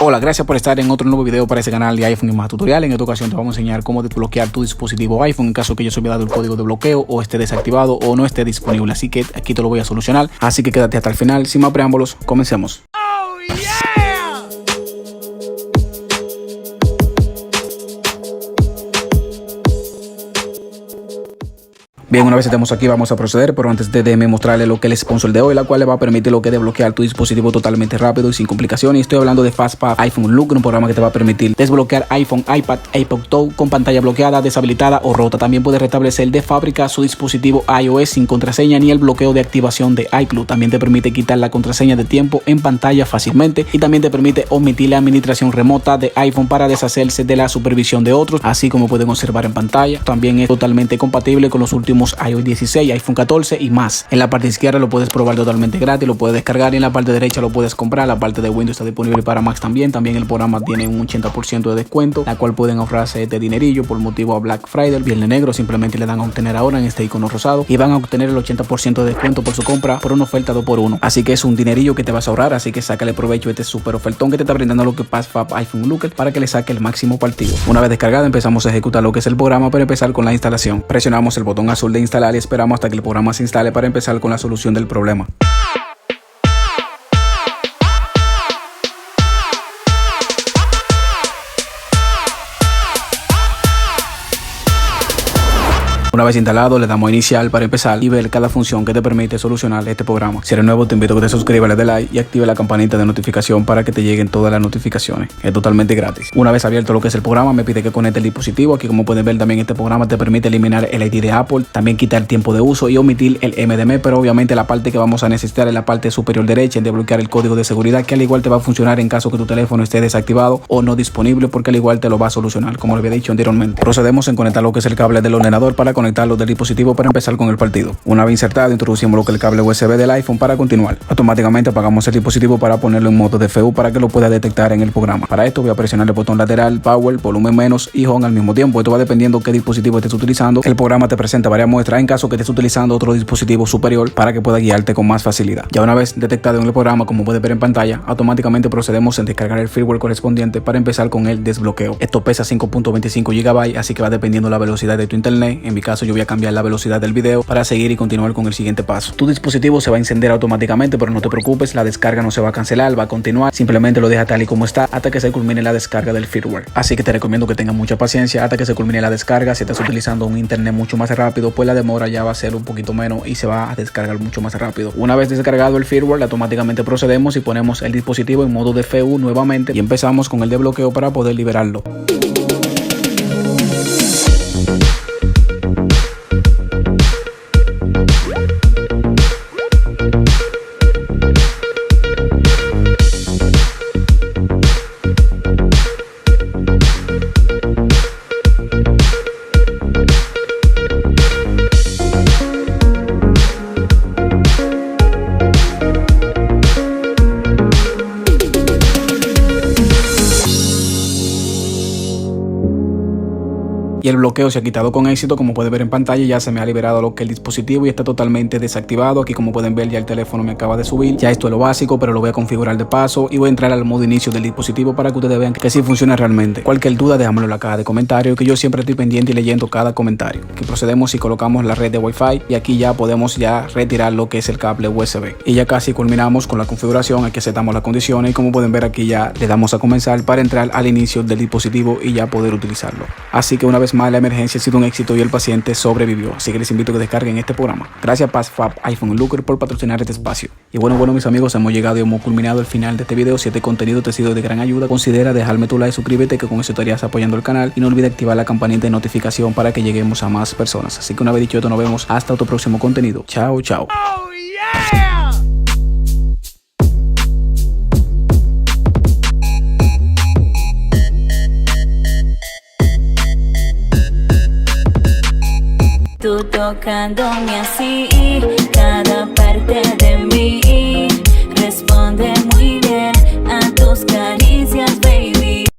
Hola, gracias por estar en otro nuevo video para ese canal de iPhone y más tutorial. En esta ocasión te vamos a enseñar cómo desbloquear tu dispositivo iPhone en caso que yo se haya dado el código de bloqueo o esté desactivado o no esté disponible. Así que aquí te lo voy a solucionar. Así que quédate hasta el final. Sin más preámbulos, comencemos. Bien, una vez estemos aquí vamos a proceder, pero antes déjeme mostrarle lo que es el sponsor de hoy, la cual le va a permitir lo que es desbloquear tu dispositivo totalmente rápido y sin complicaciones. Estoy hablando de FastPath iPhone Look, un programa que te va a permitir desbloquear iPhone, iPad, iPod Touch con pantalla bloqueada, deshabilitada o rota. También puede restablecer de fábrica su dispositivo iOS sin contraseña ni el bloqueo de activación de iCloud. También te permite quitar la contraseña de tiempo en pantalla fácilmente y también te permite omitir la administración remota de iPhone para deshacerse de la supervisión de otros, así como pueden observar en pantalla. También es totalmente compatible con los últimos iOS 16, iPhone 14 y más. En la parte izquierda lo puedes probar totalmente gratis, lo puedes descargar y en la parte derecha lo puedes comprar. La parte de Windows está disponible para Mac también. También el programa tiene un 80% de descuento, la cual pueden ahorrarse este dinerillo por motivo a Black Friday, Viernes Negro. Simplemente le dan a obtener ahora en este icono rosado y van a obtener el 80% de descuento por su compra por una oferta 2x1. Así que es un dinerillo que te vas a ahorrar, así que sácale provecho a este super ofertón que te está brindando lo que FastPath iPhone Looker para que le saque el máximo partido. Una vez descargado empezamos a ejecutar lo que es el programa para empezar con la instalación. Presionamos el botón azul de instalar y esperamos hasta que el programa se instale para empezar con la solución del problema. Una vez instalado, le damos a iniciar para empezar y ver cada función que te permite solucionar este programa. Si eres nuevo, te invito a que te suscribas, le des like y active la campanita de notificación para que te lleguen todas las notificaciones. Es totalmente gratis. Una vez abierto lo que es el programa, me pide que conecte el dispositivo. Aquí, como pueden ver, también este programa te permite eliminar el ID de Apple, también quitar el tiempo de uso y omitir el MDM, pero obviamente la parte que vamos a necesitar es la parte superior derecha en desbloquear el código de seguridad, que al igual te va a funcionar en caso que tu teléfono esté desactivado o no disponible, porque al igual te lo va a solucionar, como le había dicho anteriormente. Procedemos en conectar lo que es el cable del ordenador para conectarlo del dispositivo para empezar con el partido. Una vez insertado, introducimos lo que es el cable USB del iPhone para continuar. Automáticamente apagamos el dispositivo para ponerlo en modo DFU para que lo pueda detectar en el programa. Para esto voy a presionar el botón lateral, Power, volumen menos y Home al mismo tiempo. Esto va dependiendo qué dispositivo estés utilizando. El programa te presenta varias muestras en caso que estés utilizando otro dispositivo superior para que pueda guiarte con más facilidad. Ya una vez detectado en el programa, como puedes ver en pantalla, automáticamente procedemos en descargar el firmware correspondiente para empezar con el desbloqueo. Esto pesa 5.25 GB, así que va dependiendo la velocidad de tu internet. En mi caso yo voy a cambiar la velocidad del video para seguir y continuar con el siguiente paso. Tu dispositivo se va a encender automáticamente, pero no te preocupes, la descarga no se va a cancelar, va a continuar. Simplemente lo deja tal y como está hasta que se culmine la descarga del firmware. Así que te recomiendo que tengas mucha paciencia hasta que se culmine la descarga. Si estás utilizando un internet mucho más rápido, pues la demora ya va a ser un poquito menos y se va a descargar mucho más rápido. Una vez descargado el firmware, automáticamente procedemos y ponemos el dispositivo en modo DFU nuevamente y empezamos con el desbloqueo para poder liberarlo. Y el bloqueo se ha quitado con éxito, como pueden ver en pantalla. Ya se me ha liberado lo que es el dispositivo y está totalmente desactivado. Aquí, como pueden ver, ya el teléfono me acaba de subir. Ya esto es lo básico, pero lo voy a configurar de paso y voy a entrar al modo inicio del dispositivo para que ustedes vean que sí funciona realmente. Cualquier duda, déjamelo en la caja de comentarios, que yo siempre estoy pendiente y leyendo cada comentario. Aquí procedemos y colocamos la red de Wi-Fi y aquí ya podemos retirar lo que es el cable USB. Y ya casi culminamos con la configuración. Aquí aceptamos las condiciones y como pueden ver aquí ya le damos a comenzar para entrar al inicio del dispositivo y ya poder utilizarlo. Así que una vez más, la emergencia ha sido un éxito y el paciente sobrevivió. Así que les invito a que descarguen este programa. Gracias FastPath iPhone Looker por patrocinar este espacio. Y bueno mis amigos, hemos llegado y hemos culminado el final de este video. Si este contenido te ha sido de gran ayuda, considera dejarme tu like, suscríbete, que con eso estarías apoyando el canal. Y no olvides activar la campanita de notificación para que lleguemos a más personas. Así que una vez dicho esto, nos vemos hasta otro próximo contenido. Chao, chao. Oh, yeah. Tú tocándome así, cada parte de mí responde muy bien a tus caricias, baby.